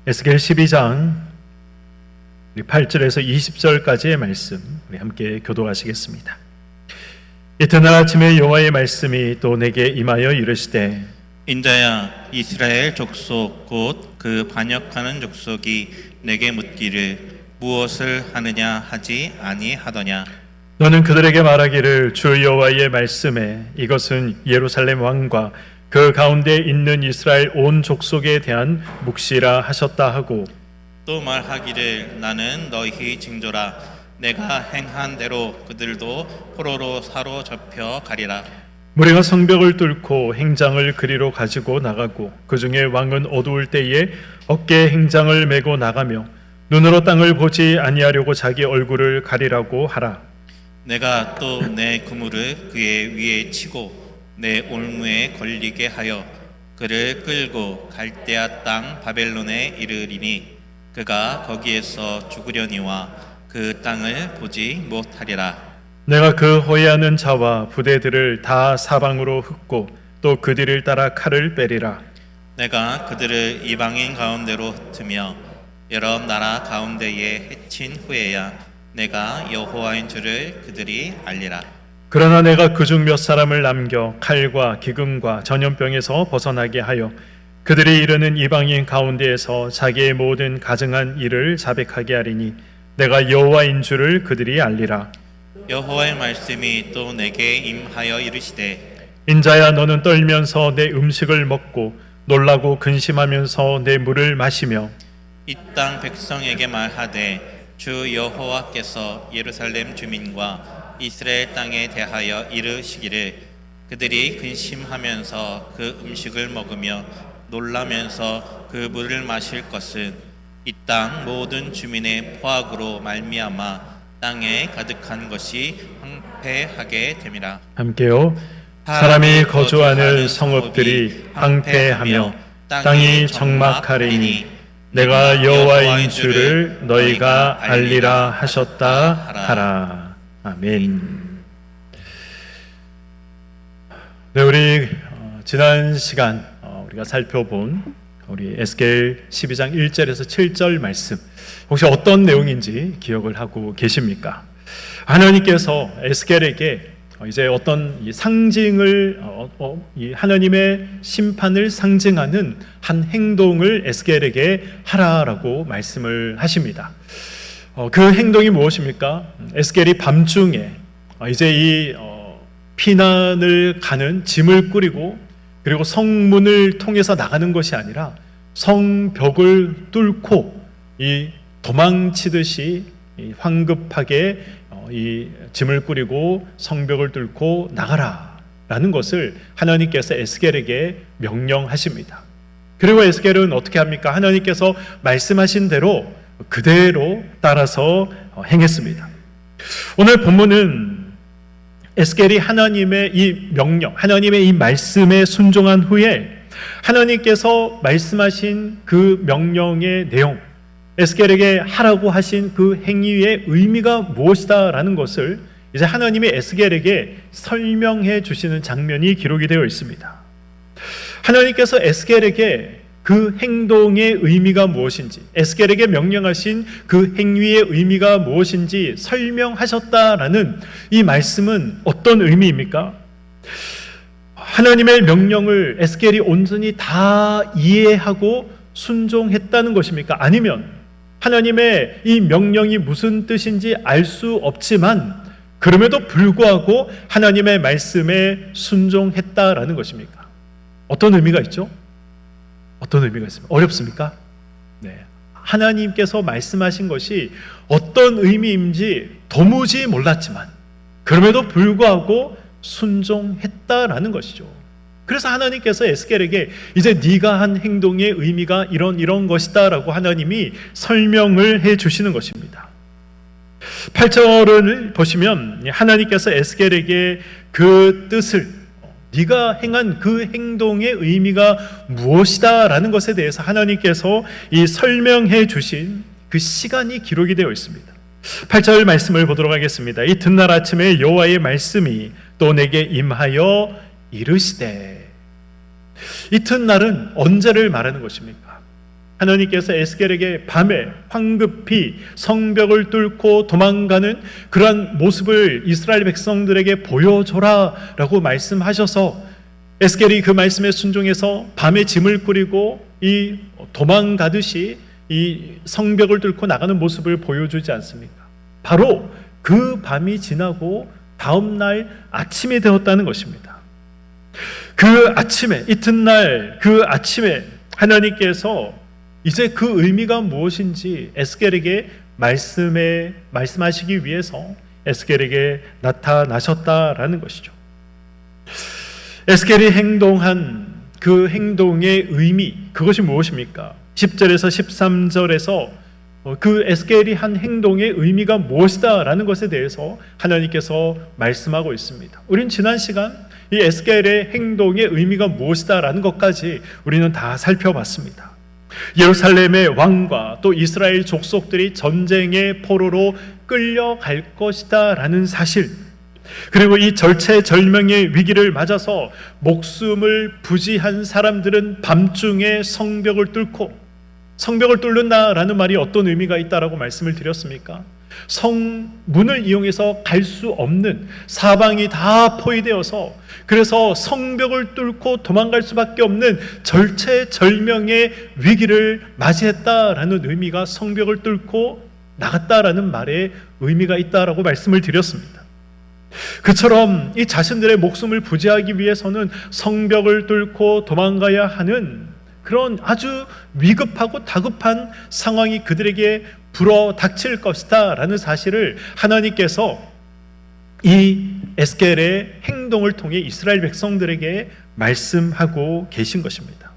에스겔 12장 8절에서 20절까지의 말씀 우리 함께 교도하시겠습니다. 이튿날 아침에 여호와의 말씀이 또 내게 임하여 이르시되 인자야, 이스라엘 족속 곧 그 반역하는 족속이 내게 묻기를 무엇을 하느냐 하지 아니하더냐. 너는 그들에게 말하기를 주 여호와의 말씀에 이것은 예루살렘 왕과 그 가운데 있는 이스라엘 온 족속에 대한 묵시라 하셨다 하고 또 말하기를 나는 너희 징조라. 내가 행한 대로 그들도 포로로 사로잡혀 가리라. 무리가 성벽을 뚫고 행장을 그리로 가지고 나가고 그 중에 왕은 어두울 때에 어깨에 행장을 메고 나가며 눈으로 땅을 보지 아니하려고 자기 얼굴을 가리라고 하라. 내가 또 내 그물을 그의 위에 치고 내 올무에 걸리게 하여 그를 끌고 갈대아 땅 바벨론에 이르리니 그가 거기에서 죽으려니와 그 땅을 보지 못하리라. 내가 그 호위하는 자와 부대들을 다 사방으로 흩고 또 그 뒤를 따라 칼을 빼리라. 내가 그들을 이방인 가운데로 흩으며 여러 나라 가운데에 해친 후에야 내가 여호와인 줄을 그들이 알리라. 그러나 내가 그중 몇 사람을 남겨 칼과 기근과 전염병에서 벗어나게 하여 그들이 이르는 이방인 가운데에서 자기의 모든 가증한 일을 자백하게 하리니 내가 여호와인 줄을 그들이 알리라. 여호와의 말씀이 또 내게 임하여 이르시되 인자야, 너는 떨면서 내 음식을 먹고 놀라고 근심하면서 내 물을 마시며 이 땅 백성에게 말하되 주 여호와께서 예루살렘 주민과 이스라엘 땅에 대하여 이르시기를 그들이 근심하면서 그 음식을 먹으며 놀라면서 그 물을 마실 것은 이 땅 모든 주민의 포악으로 말미암아 땅에 가득한 것이 황폐하게 됨이라. 함께요. 사람이 거주하는 성읍들이 황폐하며 땅이 적막하리니 내가 여호와인 줄을 너희가 알리라 하셨다 하라. 아멘. 네, 우리 지난 시간 우리가 살펴본 우리 에스겔 12장 1절에서 7절 말씀 혹시 어떤 내용인지 기억을 하고 계십니까? 하나님께서 에스겔에게 이제 어떤 이 상징을 이 하나님의 심판을 상징하는 한 행동을 에스겔에게 하라라고 말씀을 하십니다. 그 행동이 무엇입니까? 에스겔이 밤중에 이제 이 피난을 가는 짐을 꾸리고 그리고 성문을 통해서 나가는 것이 아니라 성벽을 뚫고 이 도망치듯이 황급하게 이 짐을 꾸리고 성벽을 뚫고 나가라라는 것을 하나님께서 에스겔에게 명령하십니다. 그리고 에스겔은 어떻게 합니까? 하나님께서 말씀하신 대로 그대로 따라서 행했습니다. 오늘 본문은 에스겔이 하나님의 이 명령, 하나님의 이 말씀에 순종한 후에 하나님께서 말씀하신 그 명령의 내용, 에스겔에게 하라고 하신 그 행위의 의미가 무엇이다라는 것을 이제 하나님이 에스겔에게 설명해 주시는 장면이 기록이 되어 있습니다. 하나님께서 에스겔에게 그 행동의 의미가 무엇인지, 에스겔에게 명령하신 그 행위의 의미가 무엇인지 설명하셨다라는 이 말씀은 어떤 의미입니까? 하나님의 명령을 에스겔이 온전히 다 이해하고 순종했다는 것입니까? 아니면 하나님의 이 명령이 무슨 뜻인지 알 수 없지만 그럼에도 불구하고 하나님의 말씀에 순종했다라는 것입니까? 어떤 의미가 있죠? 어떤 의미가 있습니까? 어렵습니까? 네. 하나님께서 말씀하신 것이 어떤 의미인지 도무지 몰랐지만 그럼에도 불구하고 순종했다라는 것이죠. 그래서 하나님께서 에스겔에게 이제 네가 한 행동의 의미가 이런 것이다라고 하나님이 설명을 해 주시는 것입니다. 8절을 보시면 하나님께서 에스겔에게 그 뜻을 네가 행한 그 행동의 의미가 무엇이다라는 것에 대해서 하나님께서 이 설명해 주신 그 시간이 기록이 되어 있습니다. 8절 말씀을 보도록 하겠습니다. 이튿날 아침에 여호와의 말씀이 또 내게 임하여 이르시되. 이튿날은 언제를 말하는 것입니까? 하나님께서 에스겔에게 밤에 황급히 성벽을 뚫고 도망가는 그러한 모습을 이스라엘 백성들에게 보여줘라 라고 말씀하셔서 에스겔이 그 말씀에 순종해서 밤에 짐을 꾸리고 이 도망가듯이 이 성벽을 뚫고 나가는 모습을 보여주지 않습니까? 바로 그 밤이 지나고 다음 날 아침이 되었다는 것입니다. 그 아침에, 이튿날 그 아침에 하나님께서 이제 그 의미가 무엇인지 에스겔에게 말씀하시기 위해서 에스겔에게 나타나셨다라는 것이죠. 에스겔이 행동한 그 행동의 의미, 그것이 무엇입니까? 10절에서 13절에서 그 에스겔이 한 행동의 의미가 무엇이다 라는 것에 대해서 하나님께서 말씀하고 있습니다. 우린 지난 시간 이 에스겔의 행동의 의미가 무엇이다 라는 것까지 우리는 다 살펴봤습니다. 예루살렘의 왕과 또 이스라엘 족속들이 전쟁의 포로로 끌려갈 것이다 라는 사실, 그리고 이 절체절명의 위기를 맞아서 목숨을 부지한 사람들은 밤중에 성벽을 뚫는다라는 말이 어떤 의미가 있다라고 말씀을 드렸습니까? 성문을 이용해서 갈 수 없는, 사방이 다 포위되어서 그래서 성벽을 뚫고 도망갈 수밖에 없는 절체절명의 위기를 맞이했다라는 의미가 성벽을 뚫고 나갔다라는 말에 의미가 있다라고 말씀을 드렸습니다. 그처럼 이 자신들의 목숨을 부지하기 위해서는 성벽을 뚫고 도망가야 하는 그런 아주 위급하고 다급한 상황이 그들에게 불어닥칠 것이다 라는 사실을 하나님께서 이 에스겔의 행동을 통해 이스라엘 백성들에게 말씀하고 계신 것입니다.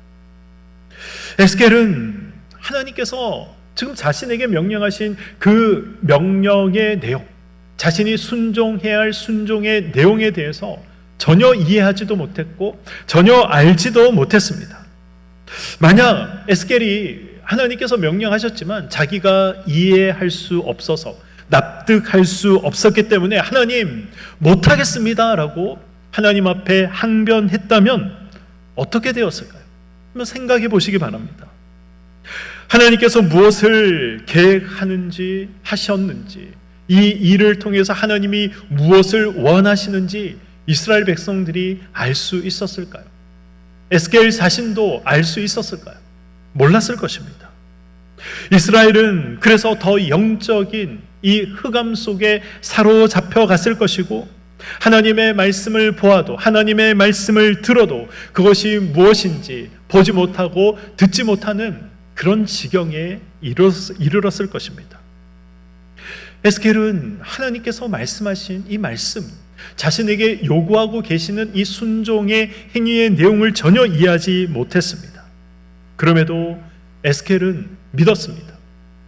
에스겔은 하나님께서 지금 자신에게 명령하신 그 명령의 내용, 자신이 순종해야 할 순종의 내용에 대해서 전혀 이해하지도 못했고 전혀 알지도 못했습니다. 만약 에스겔이 하나님께서 명령하셨지만 자기가 이해할 수 없어서 납득할 수 없었기 때문에 하나님 못하겠습니다 라고 하나님 앞에 항변했다면 어떻게 되었을까요? 한번 생각해 보시기 바랍니다. 하나님께서 무엇을 계획하는지 하셨는지, 이 일을 통해서 하나님이 무엇을 원하시는지 이스라엘 백성들이 알 수 있었을까요? 에스겔 자신도 알 수 있었을까요? 몰랐을 것입니다. 이스라엘은 그래서 더 영적인 이 흑암 속에 사로잡혀 갔을 것이고, 하나님의 말씀을 보아도 하나님의 말씀을 들어도 그것이 무엇인지 보지 못하고 듣지 못하는 그런 지경에 이르렀을 것입니다. 에스겔은 하나님께서 말씀하신 이 말씀, 자신에게 요구하고 계시는 이 순종의 행위의 내용을 전혀 이해하지 못했습니다. 그럼에도 에스겔은 믿었습니다.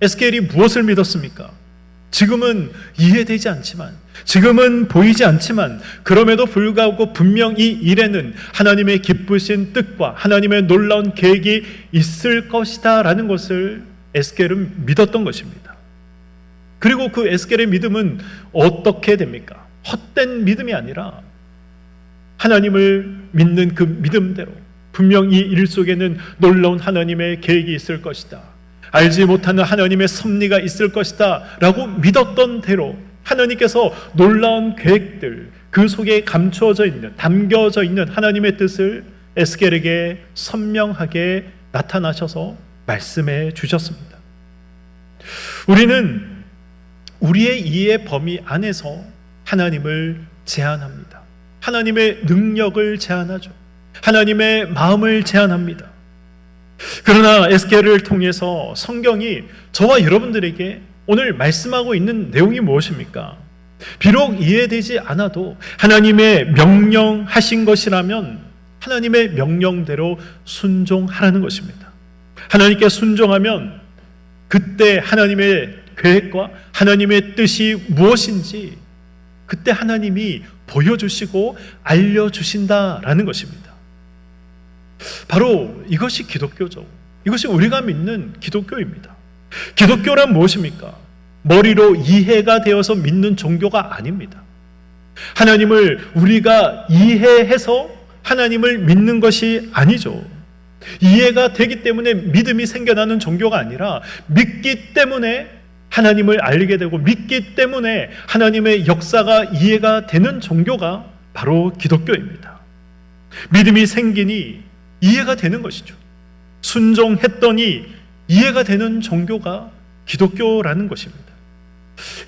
에스겔이 무엇을 믿었습니까? 지금은 이해되지 않지만, 지금은 보이지 않지만, 그럼에도 불구하고 분명 이 일에는 하나님의 기쁘신 뜻과 하나님의 놀라운 계획이 있을 것이다 라는 것을 에스겔은 믿었던 것입니다. 그리고 그 에스겔의 믿음은 어떻게 됩니까? 헛된 믿음이 아니라 하나님을 믿는 그 믿음대로 분명 이 일 속에는 놀라운 하나님의 계획이 있을 것이다, 알지 못하는 하나님의 섭리가 있을 것이다 라고 믿었던 대로 하나님께서 놀라운 계획들, 그 속에 감추어져 있는, 담겨져 있는 하나님의 뜻을 에스겔에게 선명하게 나타나셔서 말씀해 주셨습니다. 우리는 우리의 이해 범위 안에서 하나님을 제한합니다. 하나님의 능력을 제한하죠. 하나님의 마음을 제한합니다. 그러나 에스겔을 통해서 성경이 저와 여러분들에게 오늘 말씀하고 있는 내용이 무엇입니까? 비록 이해되지 않아도 하나님의 명령하신 것이라면 하나님의 명령대로 순종하라는 것입니다. 하나님께 순종하면 그때 하나님의 계획과 하나님의 뜻이 무엇인지 그때 하나님이 보여주시고 알려주신다라는 것입니다. 바로 이것이 기독교죠. 이것이 우리가 믿는 기독교입니다. 기독교란 무엇입니까? 머리로 이해가 되어서 믿는 종교가 아닙니다. 하나님을 우리가 이해해서 하나님을 믿는 것이 아니죠. 이해가 되기 때문에 믿음이 생겨나는 종교가 아니라 믿기 때문에 하나님을 알게 되고 믿기 때문에 하나님의 역사가 이해가 되는 종교가 바로 기독교입니다. 믿음이 생기니 이해가 되는 것이죠. 순종했더니 이해가 되는 종교가 기독교라는 것입니다.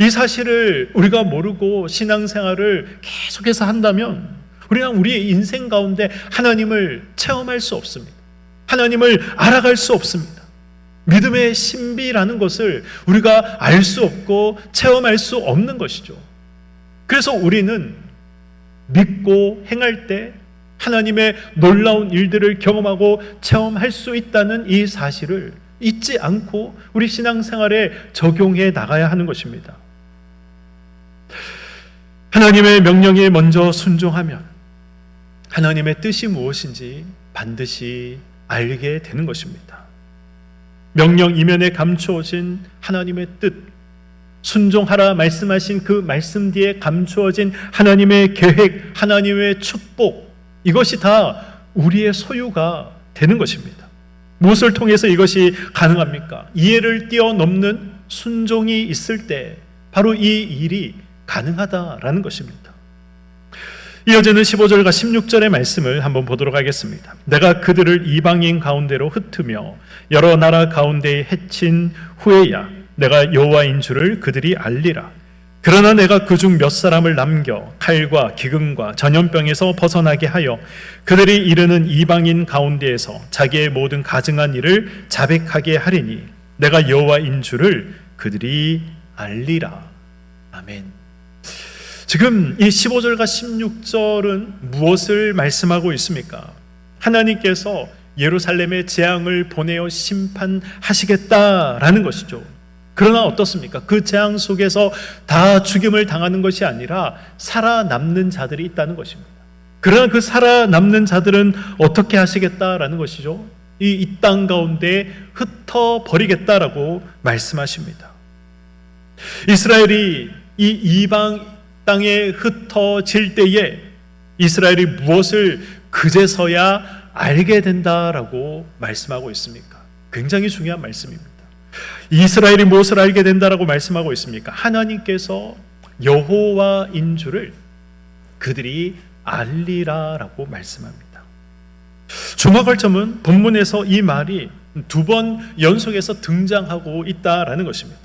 이 사실을 우리가 모르고 신앙생활을 계속해서 한다면 우리는 우리의 인생 가운데 하나님을 체험할 수 없습니다. 하나님을 알아갈 수 없습니다. 믿음의 신비라는 것을 우리가 알 수 없고 체험할 수 없는 것이죠. 그래서 우리는 믿고 행할 때 하나님의 놀라운 일들을 경험하고 체험할 수 있다는 이 사실을 잊지 않고 우리 신앙생활에 적용해 나가야 하는 것입니다. 하나님의 명령에 먼저 순종하면 하나님의 뜻이 무엇인지 반드시 알게 되는 것입니다. 명령 이면에 감추어진 하나님의 뜻, 순종하라 말씀하신 그 말씀 뒤에 감추어진 하나님의 계획, 하나님의 축복, 이것이 다 우리의 소유가 되는 것입니다. 무엇을 통해서 이것이 가능합니까? 이해를 뛰어넘는 순종이 있을 때 바로 이 일이 가능하다라는 것입니다. 이어지는 15절과 16절의 말씀을 한번 보도록 하겠습니다. 내가 그들을 이방인 가운데로 흩으며 여러 나라 가운데에 해친 후에야 내가 여호와인 줄을 그들이 알리라. 그러나 내가 그중 몇 사람을 남겨 칼과 기근과 전염병에서 벗어나게 하여 그들이 이르는 이방인 가운데에서 자기의 모든 가증한 일을 자백하게 하리니 내가 여호와인 줄을 그들이 알리라. 아멘. 지금 이 15절과 16절은 무엇을 말씀하고 있습니까? 하나님께서 예루살렘에 재앙을 보내어 심판하시겠다라는 것이죠. 그러나 어떻습니까? 그 재앙 속에서 다 죽임을 당하는 것이 아니라 살아남는 자들이 있다는 것입니다. 그러나 그 살아남는 자들은 어떻게 하시겠다라는 것이죠? 이 땅 가운데 흩어버리겠다라고 말씀하십니다. 이스라엘이 이 이방 땅에 흩어질 때에 이스라엘이 무엇을 그제서야 알게 된다라고 말씀하고 있습니까? 굉장히 중요한 말씀입니다. 이스라엘이 무엇을 알게 된다라고 말씀하고 있습니까? 하나님께서 여호와인 줄을 그들이 알리라라고 말씀합니다. 주목할 점은 본문에서 이 말이 2번 연속해서 등장하고 있다라는 것입니다.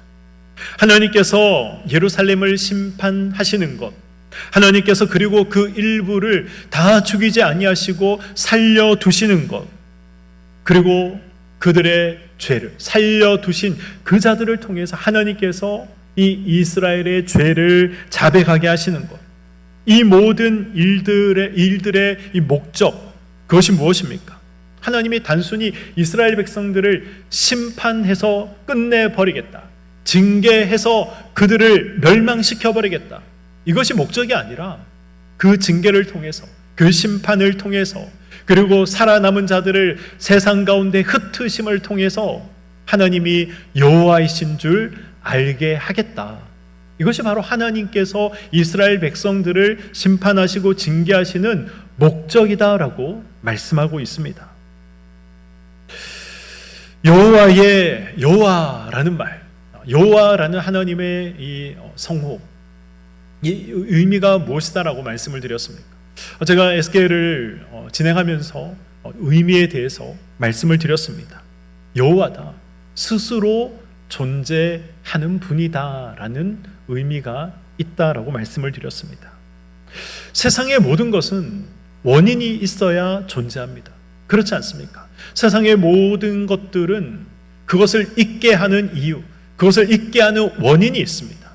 하나님께서 예루살렘을 심판하시는 것, 하나님께서 그리고 그 일부를 다 죽이지 아니하시고 살려두시는 것, 그리고 그들의 죄를 살려두신 그 자들을 통해서 하나님께서 이 이스라엘의 죄를 자백하게 하시는 것, 이 모든 일들의 이 목적, 그것이 무엇입니까? 하나님이 단순히 이스라엘 백성들을 심판해서 끝내버리겠다, 징계해서 그들을 멸망시켜버리겠다, 이것이 목적이 아니라 그 징계를 통해서, 그 심판을 통해서, 그리고 살아남은 자들을 세상 가운데 흩으심을 통해서 하나님이 여호와이신 줄 알게 하겠다. 이것이 바로 하나님께서 이스라엘 백성들을 심판하시고 징계하시는 목적이다라고 말씀하고 있습니다. 여호와라는 말, 여호와라는 하나님의 이 성호, 이 의미가 무엇이다라고 말씀을 드렸습니까? 제가 에스겔을 진행하면서 의미에 대해서 말씀을 드렸습니다. 여호와다, 스스로 존재하는 분이다라는 의미가 있다라고 말씀을 드렸습니다. 세상의 모든 것은 원인이 있어야 존재합니다. 그렇지 않습니까? 세상의 모든 것들은 그것을 있게 하는 이유, 그것을 있게 하는 원인이 있습니다.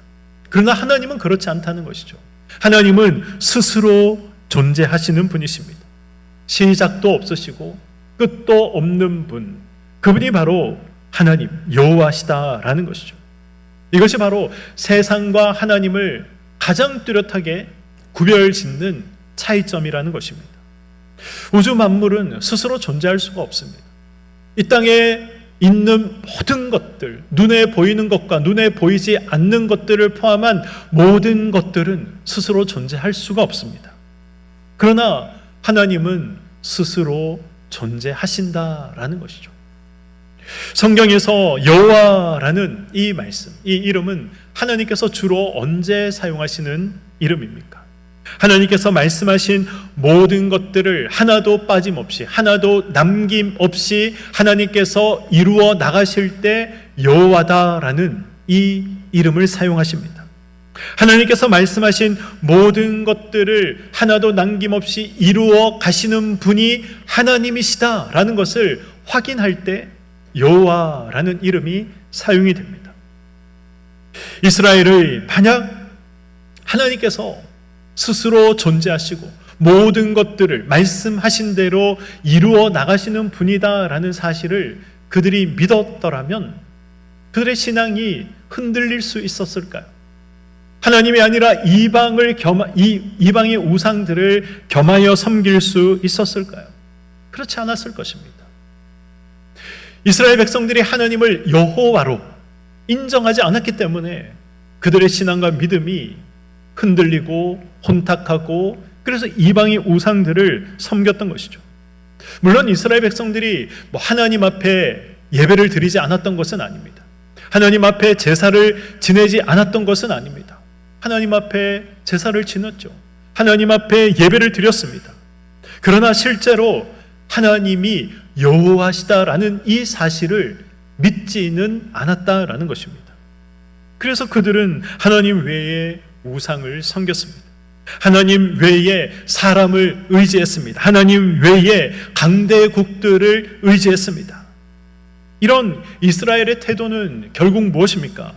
그러나 하나님은 그렇지 않다는 것이죠. 하나님은 스스로 존재하시는 분이십니다. 시작도 없으시고 끝도 없는 분, 그분이 바로 하나님 여호와시다라는 것이죠. 이것이 바로 세상과 하나님을 가장 뚜렷하게 구별짓는 차이점이라는 것입니다. 우주 만물은 스스로 존재할 수가 없습니다. 이 땅에 있는 모든 것들, 눈에 보이는 것과 눈에 보이지 않는 것들을 포함한 모든 것들은 스스로 존재할 수가 없습니다. 그러나 하나님은 스스로 존재하신다라는 것이죠. 성경에서 여호와라는 이 말씀, 이 이름은 하나님께서 주로 언제 사용하시는 이름입니까? 하나님께서 말씀하신 모든 것들을 하나도 빠짐없이, 하나도 남김없이 하나님께서 이루어 나가실 때 여호와다라는 이 이름을 사용하십니다. 하나님께서 말씀하신 모든 것들을 하나도 남김없이 이루어 가시는 분이 하나님이시다라는 것을 확인할 때 여호와라는 이름이 사용이 됩니다. 이스라엘의 만약 하나님께서 스스로 존재하시고 모든 것들을 말씀하신 대로 이루어 나가시는 분이다라는 사실을 그들이 믿었더라면 그들의 신앙이 흔들릴 수 있었을까요? 하나님이 아니라 이방의 우상들을 겸하여 섬길 수 있었을까요? 그렇지 않았을 것입니다. 이스라엘 백성들이 하나님을 여호와로 인정하지 않았기 때문에 그들의 신앙과 믿음이 흔들리고 혼탁하고 그래서 이방의 우상들을 섬겼던 것이죠. 물론 이스라엘 백성들이 하나님 앞에 예배를 드리지 않았던 것은 아닙니다. 하나님 앞에 제사를 지내지 않았던 것은 아닙니다. 하나님 앞에 제사를 지냈죠. 하나님 앞에 예배를 드렸습니다. 그러나 실제로 하나님이 여호와시다라는 이 사실을 믿지는 않았다라는 것입니다. 그래서 그들은 하나님 외에 우상을 섬겼습니다. 하나님 외에 사람을 의지했습니다. 하나님 외에 강대국들을 의지했습니다. 이런 이스라엘의 태도는 결국 무엇입니까?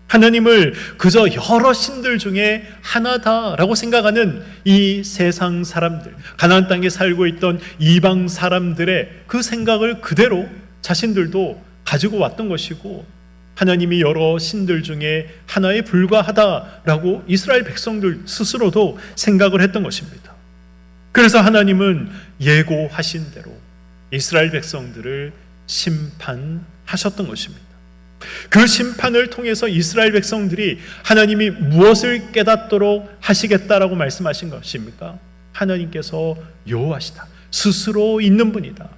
하나님을 그저 여러 신들 중에 하나다라고 생각하는 이 세상 사람들, 가나안 땅에 살고 있던 이방 사람들의 그 생각을 그대로 자신들도 가지고 왔던 것이고, 하나님이 여러 신들 중에 하나에 불과하다라고 이스라엘 백성들 스스로도 생각을 했던 것입니다. 그래서 하나님은 예고하신 대로 이스라엘 백성들을 심판하셨던 것입니다. 그 심판을 통해서 이스라엘 백성들이 하나님이 무엇을 깨닫도록 하시겠다라고 말씀하신 것입니까? 하나님께서 여호와시다, 스스로 있는 분이다.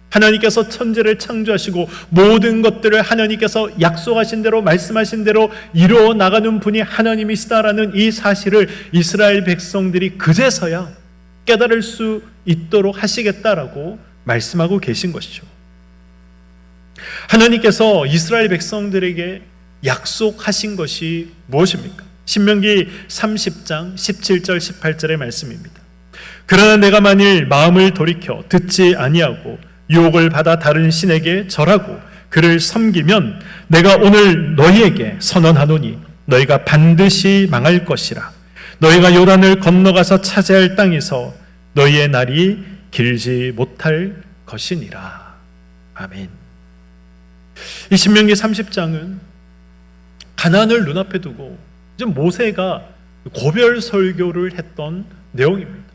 하나님께서 천지를 창조하시고 모든 것들을 하나님께서 약속하신 대로 말씀하신 대로 이루어 나가는 분이 하나님이시다라는 이 사실을 이스라엘 백성들이 그제서야 깨달을 수 있도록 하시겠다라고 말씀하고 계신 것이죠. 하나님께서 이스라엘 백성들에게 약속하신 것이 무엇입니까? 신명기 30장 17절 18절의 말씀입니다. 그러나 내가 만일 마음을 돌이켜 듣지 아니하고 유혹을 받아 다른 신에게 절하고 그를 섬기면 내가 오늘 너희에게 선언하노니 너희가 반드시 망할 것이라. 너희가 요단을 건너가서 차지할 땅에서 너희의 날이 길지 못할 것이니라. 아멘. 이 신명기 30장은 가나안을 눈앞에 두고 이제 모세가 고별 설교를 했던 내용입니다.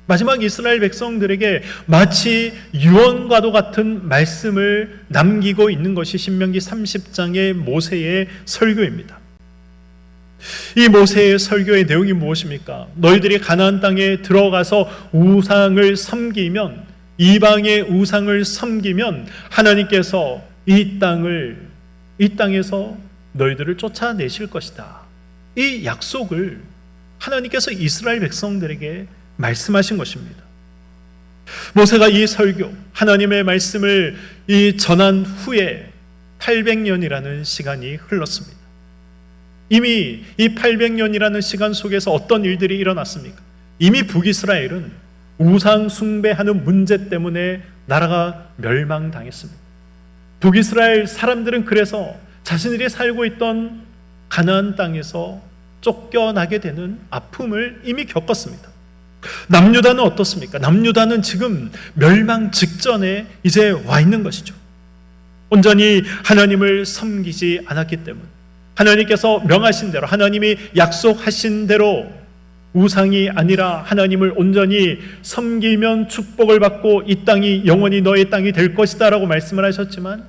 마지막 이스라엘 백성들에게 마치 유언과도 같은 말씀을 남기고 있는 것이 신명기 30장의 모세의 설교입니다. 이 모세의 설교의 내용이 무엇입니까? 너희들이 가나안 땅에 들어가서 우상을 섬기면, 이방의 우상을 섬기면 하나님께서 이 땅에서 너희들을 쫓아내실 것이다. 이 약속을 하나님께서 이스라엘 백성들에게 말씀하신 것입니다. 모세가 이 설교, 하나님의 말씀을 전한 후에 800년이라는 시간이 흘렀습니다. 이미 이 800년이라는 시간 속에서 어떤 일들이 일어났습니까? 이미 북이스라엘은 우상 숭배하는 문제 때문에 나라가 멸망당했습니다. 북이스라엘 사람들은 그래서 자신들이 살고 있던 가나안 땅에서 쫓겨나게 되는 아픔을 이미 겪었습니다. 남유다는 어떻습니까? 남유다는 지금 멸망 직전에 이제 와 있는 것이죠. 온전히 하나님을 섬기지 않았기 때문에, 하나님께서 명하신 대로, 하나님이 약속하신 대로 우상이 아니라 하나님을 온전히 섬기면 축복을 받고 이 땅이 영원히 너의 땅이 될 것이다 라고 말씀을 하셨지만,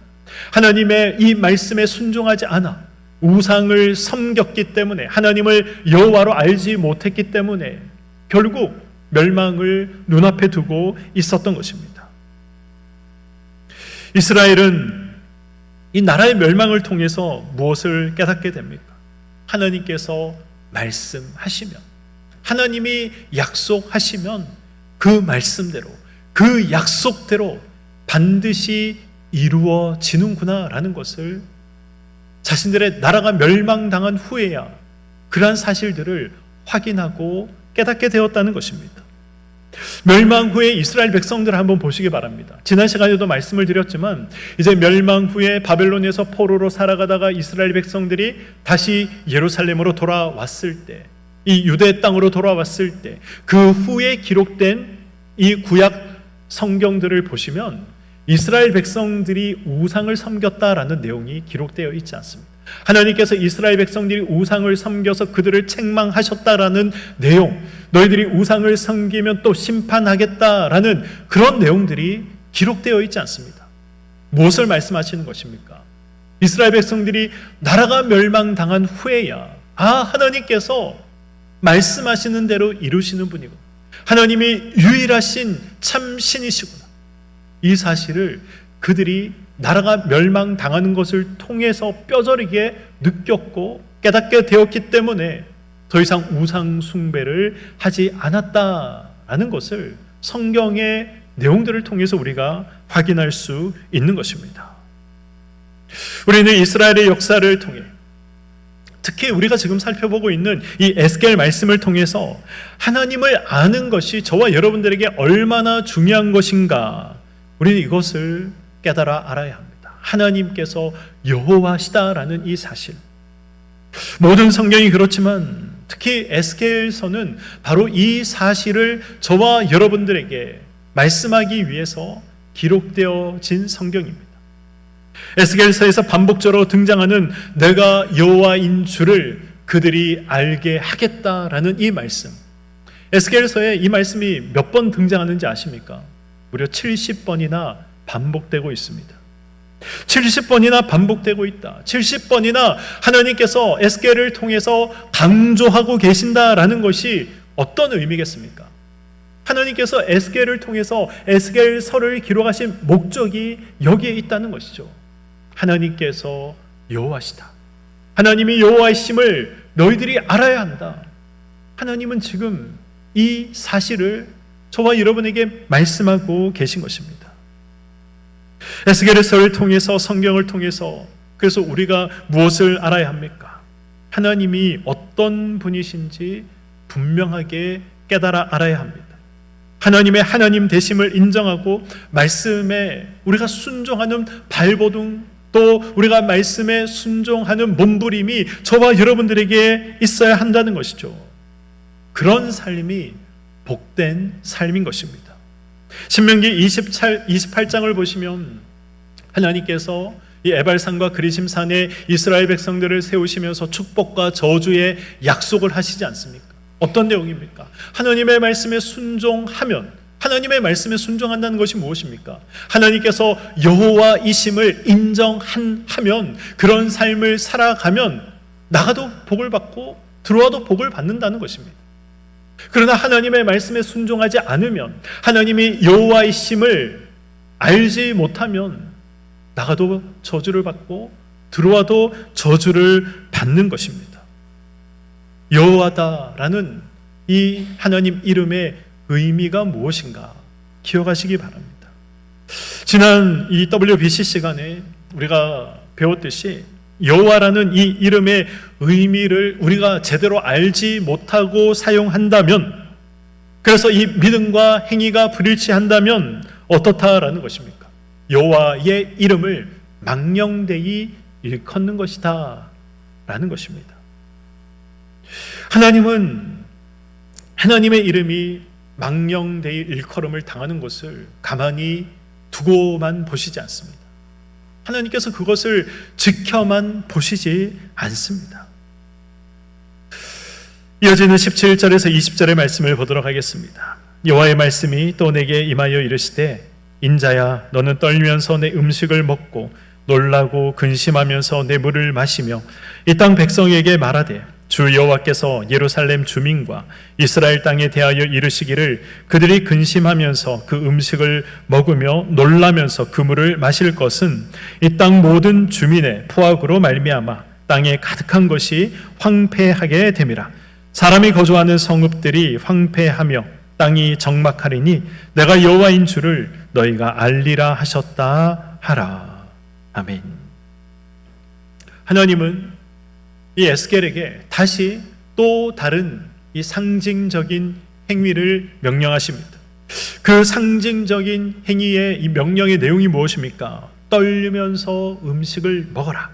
하나님의 이 말씀에 순종하지 않아 우상을 섬겼기 때문에, 하나님을 여호와로 알지 못했기 때문에 결국 멸망을 눈앞에 두고 있었던 것입니다. 이스라엘은 이 나라의 멸망을 통해서 무엇을 깨닫게 됩니까? 하나님께서 말씀하시면, 하나님이 약속하시면 그 말씀대로, 그 약속대로 반드시 이루어지는구나 라는 것을 자신들의 나라가 멸망당한 후에야 그러한 사실들을 확인하고 깨닫게 되었다는 것입니다. 멸망 후에 이스라엘 백성들을 한번 보시기 바랍니다. 지난 시간에도 말씀을 드렸지만 이제 멸망 후에 바벨론에서 포로로 살아가다가 이스라엘 백성들이 다시 예루살렘으로 돌아왔을 때, 이 유대 땅으로 돌아왔을 때 그 후에 기록된 이 구약 성경들을 보시면 이스라엘 백성들이 우상을 섬겼다라는 내용이 기록되어 있지 않습니다. 하나님께서 이스라엘 백성들이 우상을 섬겨서 그들을 책망하셨다라는 내용, 너희들이 우상을 섬기면 또 심판하겠다라는 그런 내용들이 기록되어 있지 않습니다. 무엇을 말씀하시는 것입니까? 이스라엘 백성들이 나라가 멸망당한 후에야 하나님께서 말씀하시는 대로 이루시는 분이고 하나님이 유일하신 참 신이시구나, 이 사실을 그들이 나라가 멸망당하는 것을 통해서 뼈저리게 느꼈고 깨닫게 되었기 때문에 더 이상 우상 숭배를 하지 않았다라는 것을 성경의 내용들을 통해서 우리가 확인할 수 있는 것입니다. 우리는 이스라엘의 역사를 통해, 특히 우리가 지금 살펴보고 있는 이 에스겔 말씀을 통해서 하나님을 아는 것이 저와 여러분들에게 얼마나 중요한 것인가, 우리는 이것을 깨달아 알아야 합니다. 하나님께서 여호와시다라는 이 사실, 모든 성경이 그렇지만 특히 에스겔서는 바로 이 사실을 저와 여러분들에게 말씀하기 위해서 기록되어진 성경입니다. 에스겔서에서 반복적으로 등장하는 내가 여호와인 줄을 그들이 알게 하겠다라는 이 말씀, 에스겔서에 이 말씀이 몇 번 등장하는지 아십니까? 무려 70번이나 반복되고 있습니다. 70번이나 반복되고 있다. 70번이나 하나님께서 에스겔을 통해서 강조하고 계신다라는 것이 어떤 의미겠습니까? 하나님께서 에스겔을 통해서 에스겔서를 기록하신 목적이 여기에 있다는 것이죠. 하나님께서 여호와시다. 하나님이 여호와이심을 너희들이 알아야 한다. 하나님은 지금 이 사실을 저와 여러분에게 말씀하고 계신 것입니다. 에스겔서를 통해서, 성경을 통해서, 그래서 우리가 무엇을 알아야 합니까? 하나님이 어떤 분이신지 분명하게 깨달아 알아야 합니다. 하나님의 하나님 되심을 인정하고 말씀에 우리가 순종하는 발버둥, 또 우리가 말씀에 순종하는 몸부림이 저와 여러분들에게 있어야 한다는 것이죠. 그런 삶이 복된 삶인 것입니다. 신명기 28장을 보시면 하나님께서 이 에발산과 그리심산에 이스라엘 백성들을 세우시면서 축복과 저주의 약속을 하시지 않습니까? 어떤 내용입니까? 하나님의 말씀에 순종하면, 하나님의 말씀에 순종한다는 것이 무엇입니까? 하나님께서 여호와이심을 인정하면, 그런 삶을 살아가면 나가도 복을 받고 들어와도 복을 받는다는 것입니다. 그러나 하나님의 말씀에 순종하지 않으면, 하나님이 여호와이심을 알지 못하면 나가도 저주를 받고 들어와도 저주를 받는 것입니다. 여호와다라는 이 하나님 이름의 의미가 무엇인가 기억하시기 바랍니다. 지난 이 WBC 시간에 우리가 배웠듯이 여호와라는 이 이름의 의미를 우리가 제대로 알지 못하고 사용한다면, 그래서 이 믿음과 행위가 불일치한다면 어떻다라는 것입니까? 여호와의 이름을 망령되이 일컫는 것이다 라는 것입니다. 하나님은 하나님의 이름이 망령되이 일컬음을 당하는 것을 가만히 두고만 보시지 않습니다. 하나님께서 그것을 지켜만 보시지 않습니다. 이어지는 17절에서 20절의 말씀을 보도록 하겠습니다. 여호와의 말씀이 또 내게 임하여 이르시되, 인자야, 너는 떨면서 내 음식을 먹고 놀라고 근심하면서 내 물을 마시며 이 땅 백성에게 말하되, 주 여호와께서 예루살렘 주민과 이스라엘 땅에 대하여 이르시기를 그들이 근심하면서 그 음식을 먹으며 놀라면서 그 물을 마실 것은 이 땅 모든 주민의 포악으로 말미암아 땅에 가득한 것이 황폐하게 됨이라. 사람이 거주하는 성읍들이 황폐하며 땅이 적막하리니 내가 여호와인 줄을 너희가 알리라 하셨다 하라. 아멘. 하나님은 이 에스겔에게 다시 또 다른 이 상징적인 행위를 명령하십니다. 그 상징적인 행위의 이 명령의 내용이 무엇입니까? 떨면서 음식을 먹어라.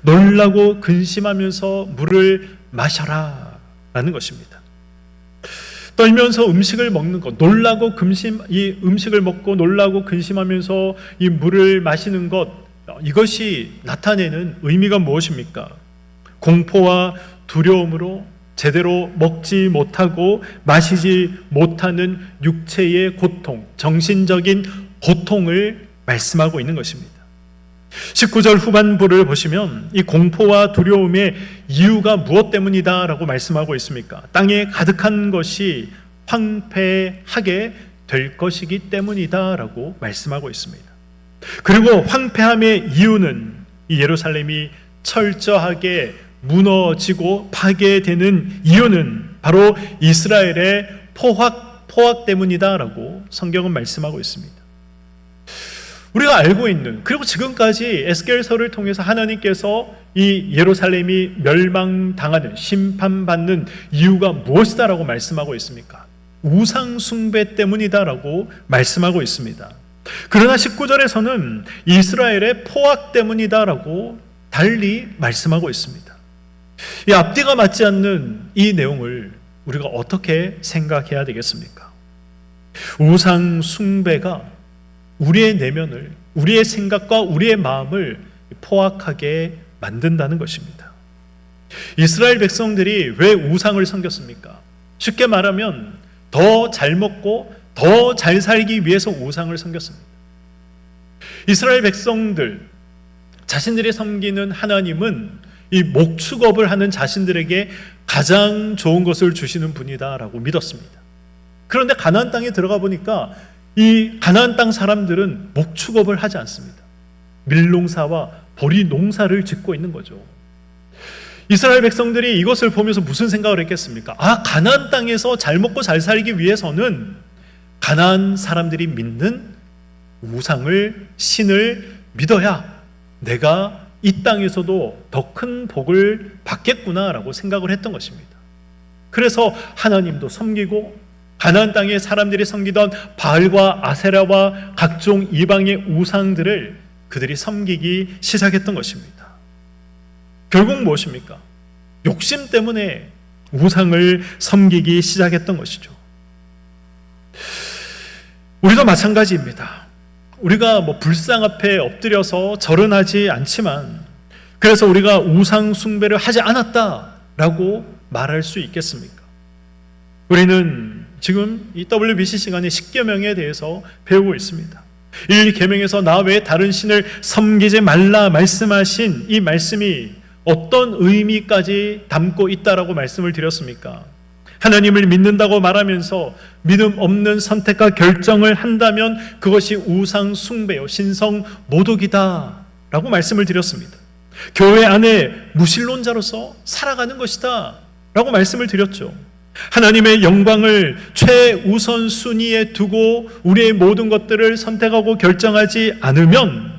놀라고 근심하면서 물을 마셔라 라는 것입니다. 떨면서 음식을 먹는 것, 놀라고 이 음식을 먹고 놀라고 근심하면서 이 물을 마시는 것, 이것이 나타내는 의미가 무엇입니까? 공포와 두려움으로 제대로 먹지 못하고 마시지 못하는 육체의 고통, 정신적인 고통을 말씀하고 있는 것입니다. 19절 후반부를 보시면 이 공포와 두려움의 이유가 무엇 때문이다 라고 말씀하고 있습니까? 땅에 가득한 것이 황폐하게 될 것이기 때문이다 라고 말씀하고 있습니다. 그리고 황폐함의 이유는 이 예루살렘이 철저하게 무너지고 파괴되는 이유는 바로 이스라엘의 포악 때문이다 라고 성경은 말씀하고 있습니다. 우리가 알고 있는, 그리고 지금까지 에스겔서를 통해서 하나님께서 이 예루살렘이 멸망당하는, 심판받는 이유가 무엇이다 라고 말씀하고 있습니까? 우상 숭배 때문이다 라고 말씀하고 있습니다. 그러나 19절에서는 이스라엘의 포악 때문이다 라고 달리 말씀하고 있습니다. 이 앞뒤가 맞지 않는 이 내용을 우리가 어떻게 생각해야 되겠습니까? 우상 숭배가 우리의 내면을, 우리의 생각과 우리의 마음을 포악하게 만든다는 것입니다. 이스라엘 백성들이 왜 우상을 섬겼습니까? 쉽게 말하면 더 잘 먹고 더 잘 살기 위해서 우상을 섬겼습니다. 이스라엘 백성들 자신들이 섬기는 하나님은 이 목축업을 하는 자신들에게 가장 좋은 것을 주시는 분이다라고 믿었습니다. 그런데 가나안 땅에 들어가 보니까 이 가나안 땅 사람들은 목축업을 하지 않습니다. 밀농사와 보리 농사를 짓고 있는 거죠. 이스라엘 백성들이 이것을 보면서 무슨 생각을 했겠습니까? 가나안 땅에서 잘 먹고 잘 살기 위해서는 가나안 사람들이 믿는 우상을, 신을 믿어야 내가 이 땅에서도 더 큰 복을 받겠구나라고 생각을 했던 것입니다. 그래서 하나님도 섬기고 가나안 땅의 사람들이 섬기던 바알과 아세라와 각종 이방의 우상들을 그들이 섬기기 시작했던 것입니다. 결국 무엇입니까? 욕심 때문에 우상을 섬기기 시작했던 것이죠. 우리도 마찬가지입니다. 우리가 불상 앞에 엎드려서 절은하지 않지만, 그래서 우리가 우상 숭배를 하지 않았다라고 말할 수 있겠습니까? 우리는 지금 이 WBC 시간에 10계명에 대해서 배우고 있습니다. 1계명에서 나 외에 다른 신을 섬기지 말라 말씀하신 이 말씀이 어떤 의미까지 담고 있다라고 말씀을 드렸습니까? 하나님을 믿는다고 말하면서 믿음 없는 선택과 결정을 한다면 그것이 우상 숭배요, 신성 모독이다 라고 말씀을 드렸습니다. 교회 안에 무신론자로서 살아가는 것이다 라고 말씀을 드렸죠. 하나님의 영광을 최우선 순위에 두고 우리의 모든 것들을 선택하고 결정하지 않으면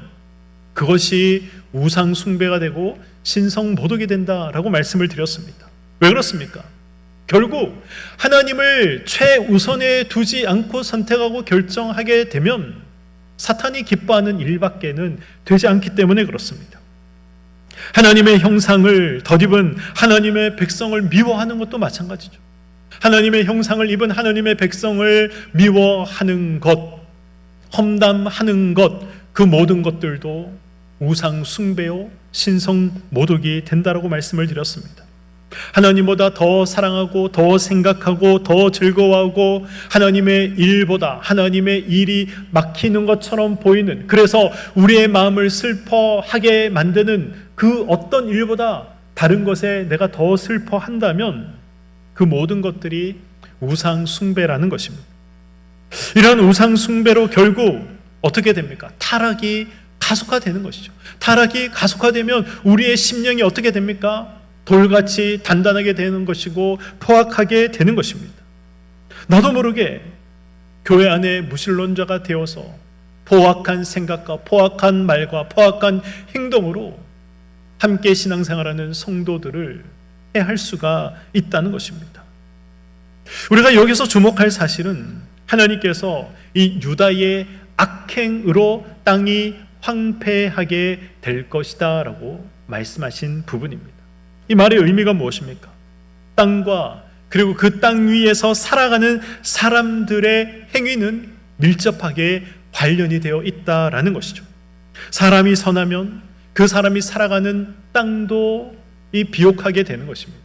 그것이 우상 숭배가 되고 신성 모독이 된다라고 말씀을 드렸습니다. 왜 그렇습니까? 결국 하나님을 최우선에 두지 않고 선택하고 결정하게 되면 사탄이 기뻐하는 일밖에는 되지 않기 때문에 그렇습니다. 하나님의 형상을 덧입은 하나님의 백성을 미워하는 것도 마찬가지죠. 하나님의 형상을 입은 하나님의 백성을 미워하는 것, 험담하는 것, 그 모든 것들도 우상 숭배요, 신성 모독이 된다라고 말씀을 드렸습니다. 하나님보다 더 사랑하고 더 생각하고 더 즐거워하고 하나님의 일보다 하나님의 일이 막히는 것처럼 보이는, 그래서 우리의 마음을 슬퍼하게 만드는 그 어떤 일보다 다른 것에 내가 더 슬퍼한다면 그 모든 것들이 우상 숭배라는 것입니다. 이러한 우상 숭배로 결국 어떻게 됩니까? 타락이 가속화되는 것이죠. 타락이 가속화되면 우리의 심령이 어떻게 됩니까? 돌같이 단단하게 되는 것이고 포악하게 되는 것입니다. 나도 모르게 교회 안에 무신론자가 되어서 포악한 생각과 포악한 말과 포악한 행동으로 함께 신앙생활하는 성도들을 해할 수가 있다는 것입니다. 우리가 여기서 주목할 사실은 하나님께서 이 유다의 악행으로 땅이 황폐하게 될 것이다 라고 말씀하신 부분입니다. 이 말의 의미가 무엇입니까? 땅과 그리고 그 땅 위에서 살아가는 사람들의 행위는 밀접하게 관련이 되어 있다라는 것이죠. 사람이 선하면 그 사람이 살아가는 땅도 이 비옥하게 되는 것입니다.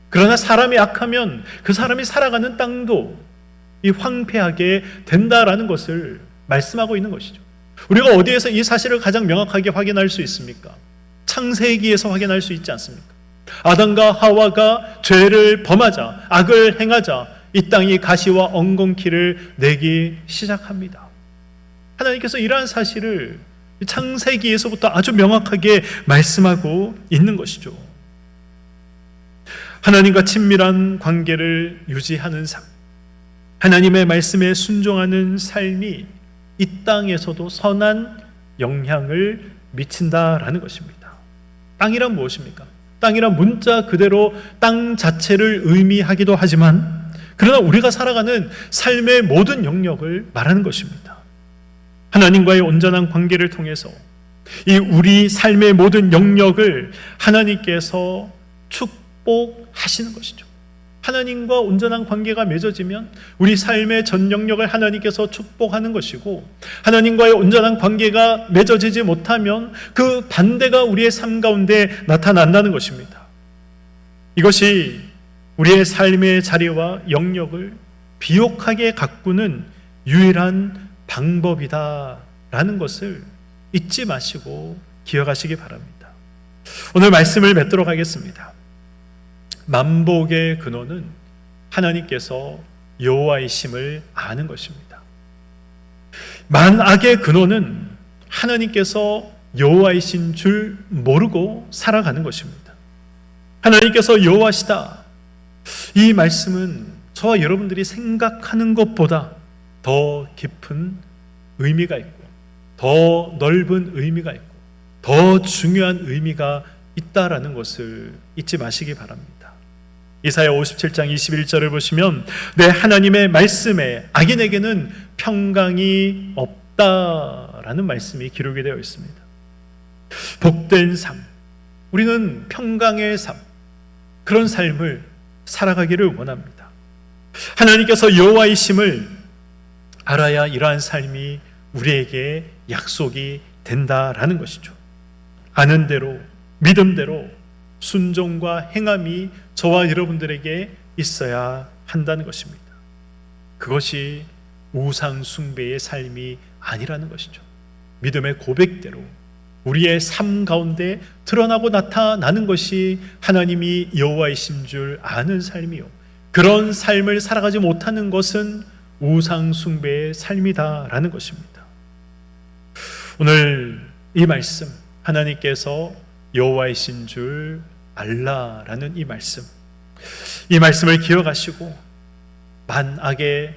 그러나 사람이 악하면 그 사람이 살아가는 땅도 이 황폐하게 된다라는 것을 말씀하고 있는 것이죠. 우리가 어디에서 이 사실을 가장 명확하게 확인할 수 있습니까? 창세기에서 확인할 수 있지 않습니까? 아담과 하와가 죄를 범하자, 악을 행하자 이 땅이 가시와 엉겅퀴를 내기 시작합니다. 하나님께서 이러한 사실을 창세기에서부터 아주 명확하게 말씀하고 있는 것이죠. 하나님과 친밀한 관계를 유지하는 삶, 하나님의 말씀에 순종하는 삶이 이 땅에서도 선한 영향을 미친다라는 것입니다. 땅이란 무엇입니까? 땅이란 문자 그대로 땅 자체를 의미하기도 하지만 그러나 우리가 살아가는 삶의 모든 영역을 말하는 것입니다. 하나님과의 온전한 관계를 통해서 이 우리 삶의 모든 영역을 하나님께서 축복하시는 것이죠. 하나님과 온전한 관계가 맺어지면 우리 삶의 전 영역을 하나님께서 축복하는 것이고, 하나님과의 온전한 관계가 맺어지지 못하면 그 반대가 우리의 삶 가운데 나타난다는 것입니다. 이것이 우리의 삶의 자리와 영역을 비옥하게 가꾸는 유일한 방법이다라는 것을 잊지 마시고 기억하시기 바랍니다. 오늘 말씀을 맺도록 하겠습니다. 만복의 근원은 하나님께서 여호와이심을 아는 것입니다. 만악의 근원은 하나님께서 여호와이신 줄 모르고 살아가는 것입니다. 하나님께서 여호와시다. 이 말씀은 저와 여러분들이 생각하는 것보다 더 깊은 의미가 있고 더 넓은 의미가 있고 더 중요한 의미가 있다라는 것을 잊지 마시기 바랍니다. 이사야 57장 21절을 보시면 내 하나님의 말씀에 악인에게는 평강이 없다라는 말씀이 기록이 되어 있습니다. 복된 삶, 우리는 평강의 삶, 그런 삶을 살아가기를 원합니다. 하나님께서 여호와이심을 알아야 이러한 삶이 우리에게 약속이 된다라는 것이죠. 아는 대로, 믿음대로 순종과 행함이 저와 여러분들에게 있어야 한다는 것입니다. 그것이 우상 숭배의 삶이 아니라는 것이죠. 믿음의 고백대로 우리의 삶 가운데 드러나고 나타나는 것이 하나님이 여호와이신 줄 아는 삶이요, 그런 삶을 살아가지 못하는 것은 우상 숭배의 삶이다라는 것입니다. 오늘 이 말씀, 하나님께서 여호와이신 줄 알라라는 이 말씀을 기억하시고 만악의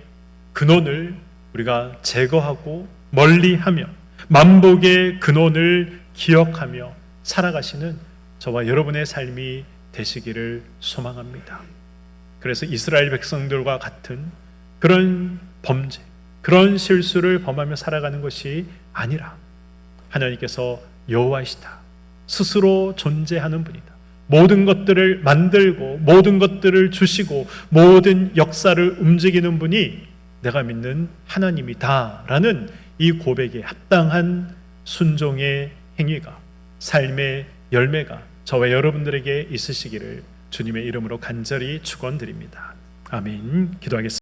근원을 우리가 제거하고 멀리하며 만복의 근원을 기억하며 살아가시는 저와 여러분의 삶이 되시기를 소망합니다. 그래서 이스라엘 백성들과 같은 그런 범죄, 그런 실수를 범하며 살아가는 것이 아니라 하나님께서 여호와이시다, 스스로 존재하는 분이다, 모든 것들을 만들고 모든 것들을 주시고 모든 역사를 움직이는 분이 내가 믿는 하나님이다라는 이 고백에 합당한 순종의 행위가, 삶의 열매가 저와 여러분들에게 있으시기를 주님의 이름으로 간절히 축원드립니다. 아멘. 기도하겠습니다.